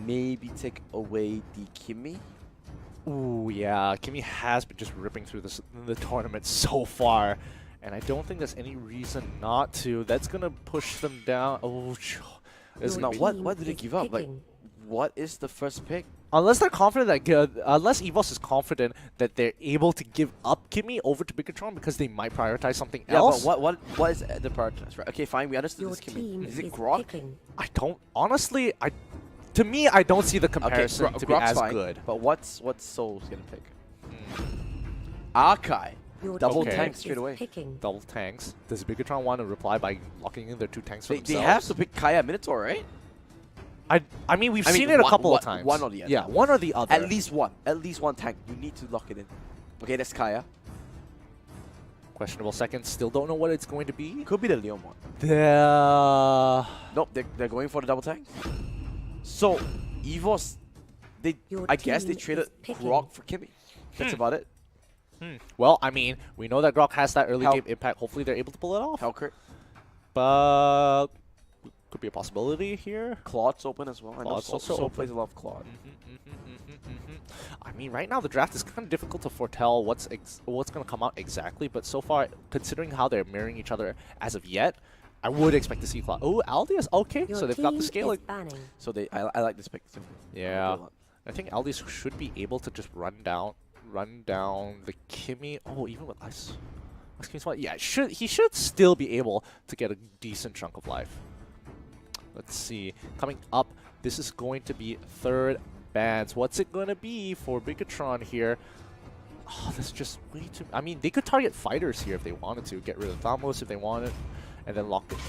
maybe take away the Kimmy. Ooh, yeah. Kimmy has been just ripping through the tournament so far. And I don't think there's any reason not to. That's going to push them down. Oh, It's not. What did they give up? Like, what is the first pick? Unless they're confident that, unless Evos is confident that they're able to give up Kimmy over to Bigetron because they might prioritize something else. Yeah, but what is the prioritize? Right. Okay, fine. We understood this Kimmy. Is it Grok? I don't honestly. To me, I don't see the comparison to be Grok's as fine, good. But what's Soul's gonna pick? Arkai. Double tanks straight away. Double tanks. Does Bigetron want to reply by locking in their 2 tanks for themselves? They have to pick Kaya Minotaur, right? I mean, we've seen it a couple of times. One or the other. Yeah, one or the other. At least one. At least one tank. You need to lock it in. Okay, that's Kaya. Questionable seconds. Still don't know what it's going to be. Could be the Leon one. Nope, they're going for the double tank. So, Evos, I guess they traded Grok for Kimmy. That's about it. Well, I mean, we know that Grok has that early game impact. Hopefully they're able to pull it off. Hellcurt. But could be a possibility here. Claude's open as well. Claude's I know also Soul plays a lot of Claude. I mean, right now the draft is kind of difficult to foretell what's going to come out exactly. But so far, considering how they're mirroring each other as of yet, I would expect to see Claude. Oh, Aldius, okay. So they've got the scaling. So I like this pick too. Yeah, I think Aldius should be able to just run down the Kimmy. Oh, even with Ice King Spot. Yeah, he should still be able to get a decent chunk of life. Let's see. Coming up, this is going to be third bans. What's it going to be for Bigetron here? Oh, that's just way too... I mean, they could target fighters here if they wanted to. Get rid of Thamos if they wanted. And then lock it.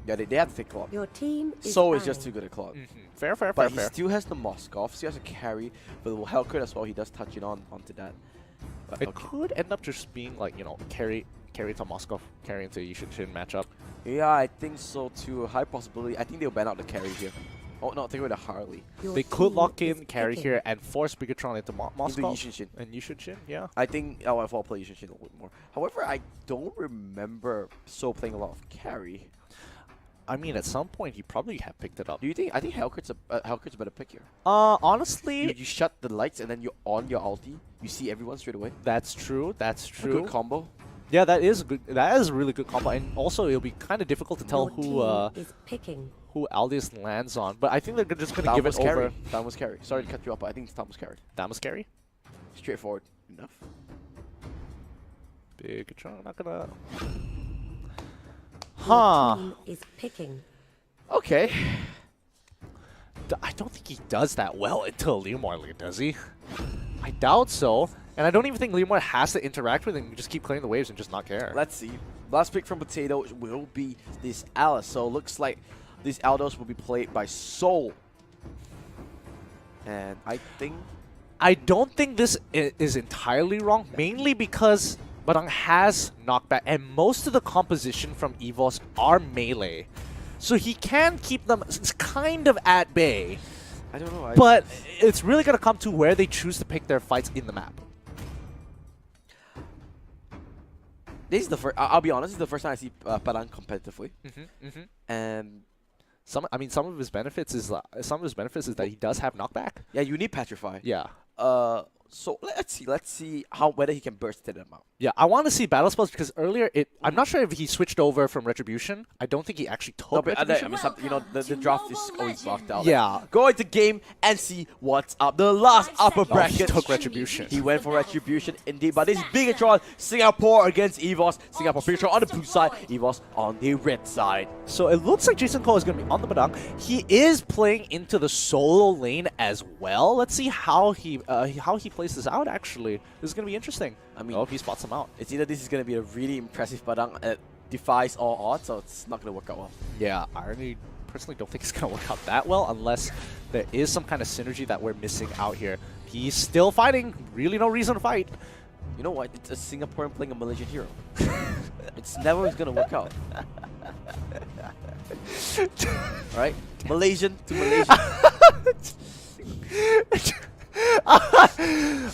Yeah, they have to take Claude. Your team is So is just too good at Claude. Fair. But he still has the Moskov. Still has a carry. But the Hellcurt as well, he does touch it onto that. But it could end up just being like, you know, carry to Moskov, carry into Yushin matchup. Yeah, I think so too. High possibility. I think they'll ban out the carry here. Oh no, take away the Harley. They could lock in carry here and force Bigetron into Moskov. Into Yushin. And Yushin, yeah. I think LF will play Yushin a little bit more. However, I don't remember So playing a lot of carry. I mean, at some point he probably have picked it up. Do you think? I think Hellcurt's a better pick here. Honestly, you shut the lights and then you're on your ulti. You see everyone straight away. That's true. That's true. A good combo. Yeah, that is good. That is a really good combo, and also it'll be kind of difficult to tell who Aldius lands on. But I think they're just gonna give it over. Thamos carry. Sorry to cut you off, but I think it's Thamos carry. Thamos carry. Straightforward enough. Bigetron not gonna. Okay. I don't think he does that well until Leomar, does he? I doubt so. And I don't even think Leomar has to interact with him. You just keep clearing the waves and just not care. Let's see. Last pick from Potato will be this Alice. So it looks like these Aldos will be played by Soul. And I don't think this is entirely wrong, mainly because Badang has knockback, and most of the composition from Evos are melee. So he can keep them kind of at bay. I don't know. But it's really going to come to where they choose to pick their fights in the map. This is the first. I'll be honest. This is the first time I see Padang competitively. And some of his benefits is that he does have knockback. Yeah, you need Petrify. Yeah. So let's see whether he can burst them out. Yeah, I want to see battle spells because earlier I'm not sure if he switched over from Retribution. I don't think he actually took Retribution. The draft is always locked out. Yeah. Go into game and see what's up. The last upper bracket. He took Retribution. He went for Retribution indeed. But this is Bigetron, Singapore against Evos. Singapore Bigetron on the blue side, Evos on the red side. So it looks like Jason Cole is going to be on the Badang. He is playing into the solo lane as well. Let's see how he plays this out. Actually, this is going to be interesting. I mean, he spots him out. It's either this is going to be a really impressive Badang that defies all odds, or it's not going to work out well. Yeah, I personally don't think it's going to work out that well unless there is some kind of synergy that we're missing out here. He's still fighting. Really no reason to fight. You know what? It's a Singaporean playing a Malaysian hero. It's never going to work out. Alright? Malaysian to Malaysian.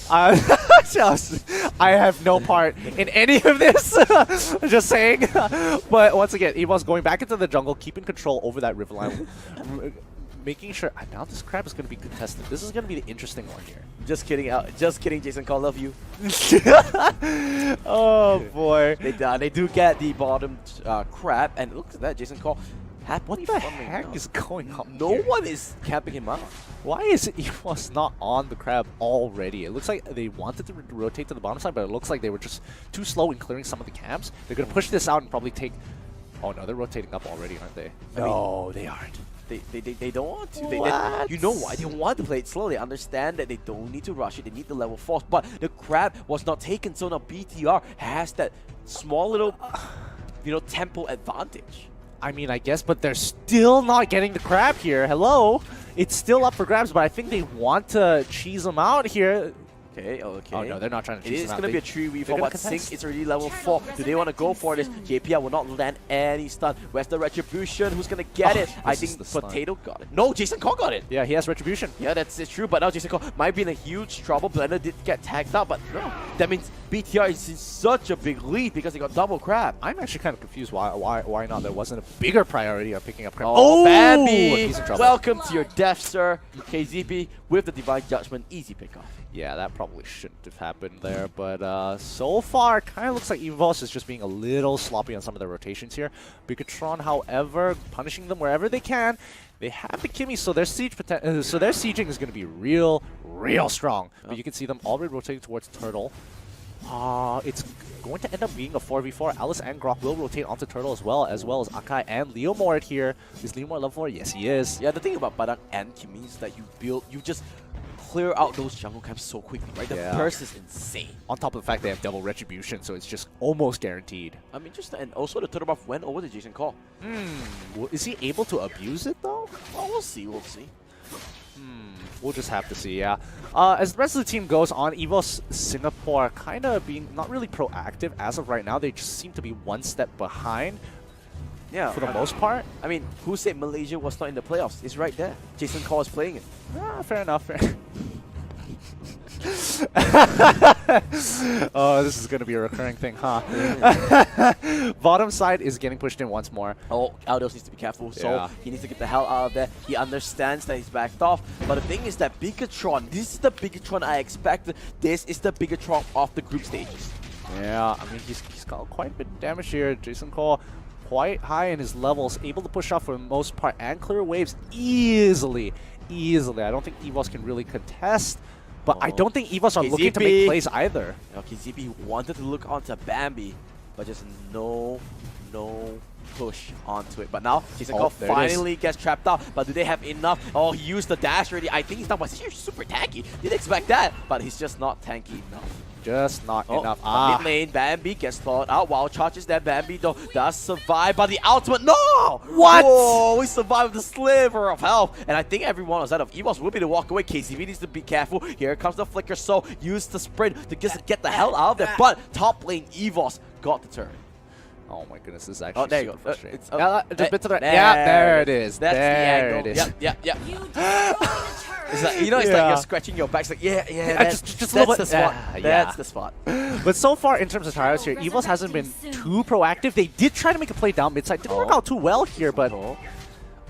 I have no part in any of this. Just saying. But once again, Evos going back into the jungle, keeping control over that river line. making sure. Now this crab is going to be contested. This is going to be the interesting one here. Just kidding, just kidding, Jason Cole, love you. Oh boy. They do get the bottom crab, and look at that, Jason Cole. What the heck is going on? No here? one is camping him out. Why is Evos not on the crab already? It looks like they wanted to rotate to the bottom side, but it looks like they were just too slow in clearing some of the camps. They're going to push this out and probably take... Oh no, they're rotating up already, aren't they? No, they aren't. They don't want to. You know why? They want to play it slow. They understand that they don't need to rush it. They need the level 4. But the crab was not taken, so now BTR has that small little, tempo advantage. I mean, I guess, but they're still not getting the crab here. Hello? It's still up for grabs, but I think they want to cheese them out here. Okay. Oh no, they're not trying to cheese them out. It is going to be a 3v4, but Sync is already level 4. Do they want to go for this? JPL will not land any stun. Where's the Retribution? Who's going to get it? I think Potato got it. No, Jason Cole got it. Yeah, he has Retribution. Yeah, it's true, but now Jason Cole might be in a huge trouble. Blender did get tagged out, but no. That means BTR is in such a big lead because they got double crab. I'm actually kind of confused why not. There wasn't a bigger priority on picking up crab. Oh, Bambi! He's in trouble. Welcome to your death, sir. KZP with the Divine Judgment. Easy pickoff. Yeah, that probably shouldn't have happened there, but so far, kind of looks like Evos is just being a little sloppy on some of the rotations here. Bigetron, however, punishing them wherever they can. They have the Kimmy, so their sieging is going to be real strong. But you can see them already rotating towards Turtle. It's going to end up being a 4v4. Alice and Grok will rotate onto Turtle as well as Akai and Leo Morit here. Is Leo Morit level 4? Yes, he is. Yeah, the thing about Badang and Kimmy is that you just clear out those jungle camps so quickly, right? The burst is insane. On top of the fact they have double Retribution, so it's just almost guaranteed. I mean, and also the turtle buff went over to Jason Cole. Is he able to abuse it though? Well, we'll see. We'll just have to see, yeah. As the rest of the team goes on, Evos Singapore kind of being not really proactive as of right now. They just seem to be one step behind. Yeah, for the most part. I mean, who said Malaysia was not in the playoffs? It's right there. Jason Cole is playing it. Fair enough. Oh, this is going to be a recurring thing, huh? Bottom side is getting pushed in once more. Oh, Aldos needs to be careful, so he needs to get the hell out of there. He understands that he's backed off, but the thing is that Bigetron, this is the Bigetron I expected. This is the Bigetron of the group stages. Yeah, I mean, he's got quite a bit of damage here. Jason Cole quite high in his levels, able to push off for the most part and clear waves easily. I don't think Evos can really contest, but I don't think Evos are looking to make plays either. KZP wanted to look onto Bambi, but just no push onto it. But now Jason Cole finally gets trapped out. But do they have enough? Oh, he used the dash already. I think he's not super tanky. Didn't expect that, but he's just not tanky enough. Just not enough. Mid lane, Bambi gets thawed out. Wild charges there. Bambi though does survive, but the ultimate, no! What? Whoa, we survived the sliver of health. And I think everyone outside of Evos will be to walk away. KCV needs to be careful. Here comes the flicker, so use the sprint to just get the hell out of there. But top lane, Evos got the turn. Oh my goodness, this is actually there you super go. frustrating. Just a bit to the there it is. That's there the angle. It is. Yep. It's like, it's like you're scratching your back. It's like, just that's the spot. That's the spot. But so far, in terms of tryouts here, Evos hasn't been too proactive. They did try to make a play down mid side. Didn't work out too well here, but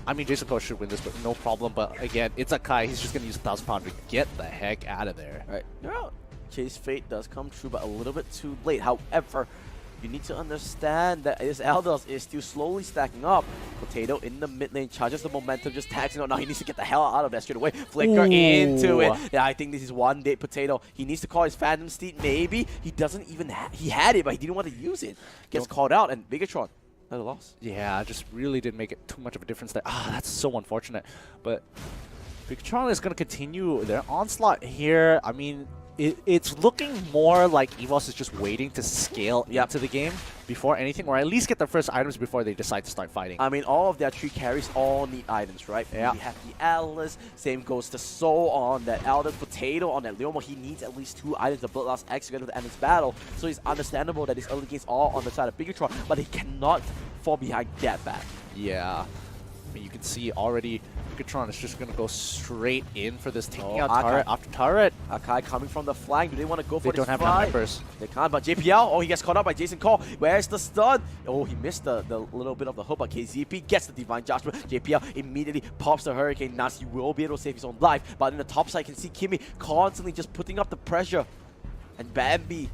I mean, Jason Cole should win this, but no problem. But again, it's Akai. He's just going to use 1,000 pound to get the heck out of there. Right. Chase Fate does come true, but a little bit too late. However, you need to understand that this Eldos is still slowly stacking up. Potato in the mid lane, charges the momentum, just tags it out. Now he needs to get the hell out of there straight away. Flicker into it. Yeah, I think this is one dead Potato. He needs to call his Phantom Steed, maybe. He doesn't even he had it, but he didn't want to use it. Gets called out, and Bigetron, another loss. Yeah, just really didn't make it too much of a difference there. That's so unfortunate. But Bigetron is going to continue their onslaught here. I mean, it's looking more like Evos is just waiting to scale into the game before anything, or at least get their first items before they decide to start fighting. I mean, all of their 3 carries all need items, right? Yeah. We have the Alice, same goes to Soul on that Elder, Potato on that Leomo. He needs at least 2 items, the Bloodlust X to get to the end of this battle. So it's understandable that these early games are on the side of Bigetron, but he cannot fall behind that bad. Yeah. And you can see already Bigetron is just going to go straight in for this, taking out Akai. turret after turret. Akai coming from the flank. Do they want to go for They this don't have enough fight? members. They can't, but JPL, oh, he gets caught up by Jason Cole. Where's the stun? Oh, he missed the little bit of the hook, but KZP gets the Divine Judgment. JPL immediately pops the Hurricane. Now he will be able to save his own life, but in the top side, you can see Kimmy constantly just putting up the pressure. And Bambi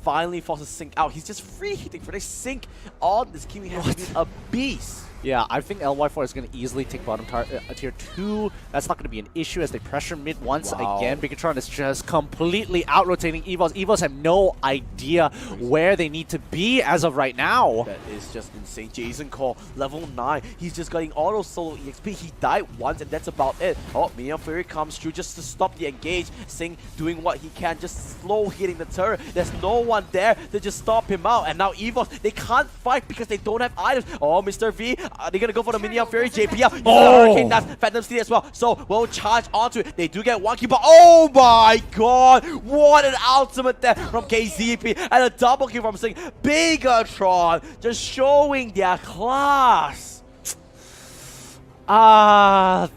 finally forces Sync out. He's just free hitting for this Sync on this. Kimmy has been a beast. Yeah, I think LY4 is going to easily take bottom tier 2. That's not going to be an issue as they pressure mid once again. Bigetron is just completely out-rotating Evos. Evos have no idea where they need to be as of right now. That is just insane. Jason Cole, level 9. He's just getting auto solo EXP. He died once and that's about it. Oh, Minion Fury comes through just to stop the engage. Sing doing what he can, just slow hitting the turret. There's no one there to just stop him out. And now Evos, they can't fight because they don't have items. Oh, Mr. V, they're gonna go for the Minion Fury. JPL, Hurricane, that's Phantom Steed as well. So we'll charge onto it. They do get one kill, but oh my god, what an ultimate there from KZP and a double kill from Sing. Bigetron just showing their class.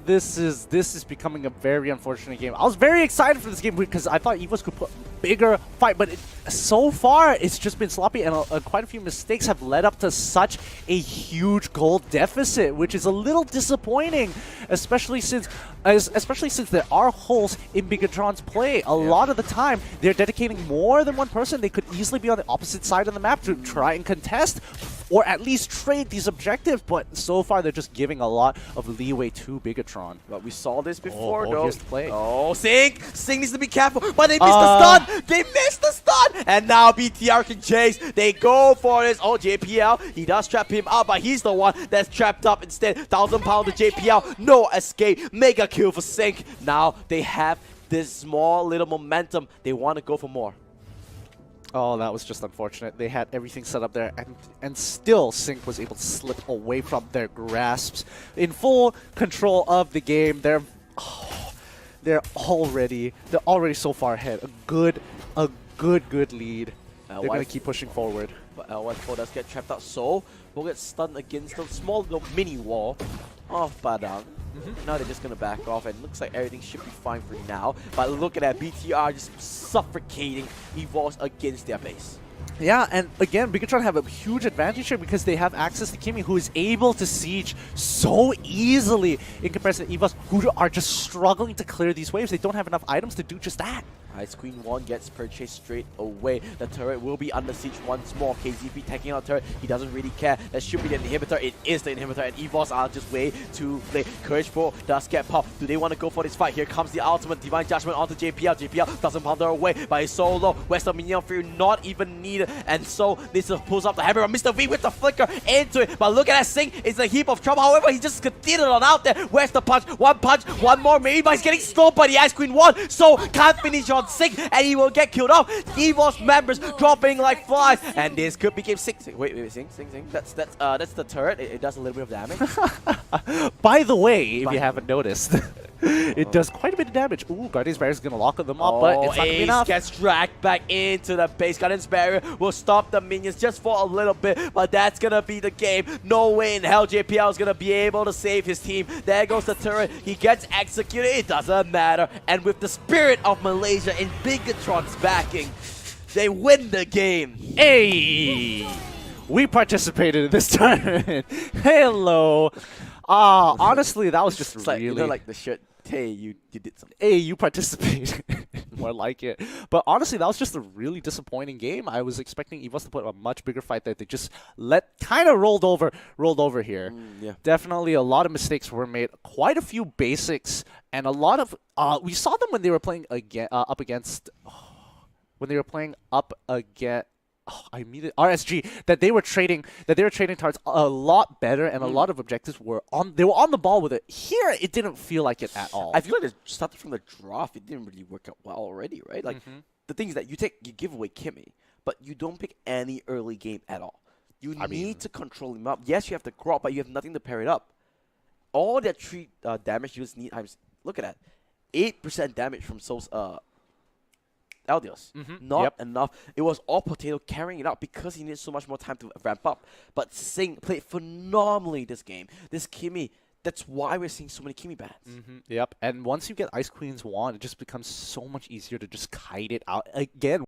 This is becoming a very unfortunate game. I was very excited for this game because I thought Evos could put bigger fight, but so far it's just been sloppy, and quite a few mistakes have led up to such a huge goal deficit, which is a little disappointing, especially since there are holes in Bigetron's play. A lot of the time they're dedicating more than one person. They could easily be on the opposite side of the map to try and contest or at least trade these objectives, but so far they're just giving a lot of leeway to Bigetron. But we saw this before, though. Here's the play. Oh, Sing needs to be careful, but they missed the stun. They missed the stun, and now BTR can chase. They go for this. Oh, JPL, he does trap him out, but he's the one that's trapped up instead. 1,000 pound to JPL, no escape. Mega kill for Sync. Now they have this small little momentum. They want to go for more. Oh, that was just unfortunate. They had everything set up there, and still Sync was able to slip away from their grasps. In full control of the game, they're already so far ahead. A good lead. They're gonna keep pushing forward. But LY4 does get trapped out, so we'll get stunned against the small little mini wall of Badang. Now they're just gonna back off, and looks like everything should be fine for now. But look at that, BTR just suffocating Evos against their base. Yeah, and again, Bigetron have a huge advantage here because they have access to Kimmy, who is able to siege so easily in comparison to Evos, who are just struggling to clear these waves. They don't have enough items to do just that. Ice Queen 1 gets purchased straight away. The turret will be under siege once more. KZP taking out turret. He doesn't really care. That should be the inhibitor. It is the inhibitor, and Evos are just way too late. Courage Pro does get popped. Do they want to go for this fight? Here comes the ultimate Divine Judgment onto JPL. JPL doesn't pounder away, but he's so low. Western Minion Fury not even needed, and so this pulls up the hammer. Mr. V with the flicker into it, but look at that Sing. It's a heap of trouble. However, he just continued on out there. Where's the punch? One more maybe, but he's getting slowed by the Ice Queen 1, so can't finish on Sing, and he will get killed off. Evos members dropping like flies, and this could be game 6. Wait, Sing. That's the turret. It does a little bit of damage. By the way, if you haven't noticed, it does quite a bit of damage. Ooh, Guardian's Barrier is going to lock them up, but it's not going to be enough. Gets dragged back into the base. Guardian's Barrier will stop the minions just for a little bit, but that's going to be the game. No way in hell JPL is going to be able to save his team. There goes the turret. He gets executed. It doesn't matter. And with the spirit of Malaysia in Bigetron's backing, they win the game. Hey! We participated in this tournament. Hello. Honestly, that was just It's really... like, you know, like the shirt, hey, you did something. Hey, you participated. More like it. But honestly, that was just a really disappointing game. I was expecting Evos to put a much bigger fight that they just kind of rolled over here. Yeah. Definitely a lot of mistakes were made. Quite a few basics, and a lot of... we saw them when they were playing up against... when they were playing up against... RSG, that they were trading targets a lot better, and a lot of objectives were on the ball with it. Here it didn't feel like it at all. I feel like it started from the draft. It didn't really work out well already, right? Like the thing is that you give away Kimmy, but you don't pick any early game at all. You need to control him up. Yes, you have the crop, but you have nothing to pair it up. All that 3 damage you just need. Look at that, 8% damage from Soul's Eldios. Not enough. It was all Potato carrying it out because he needed so much more time to ramp up. But Sing played phenomenally this game. This Kimmy That's why we're seeing so many Kimi bans. Yep, and once you get Ice Queen's wand, it just becomes so much easier to just kite it out again.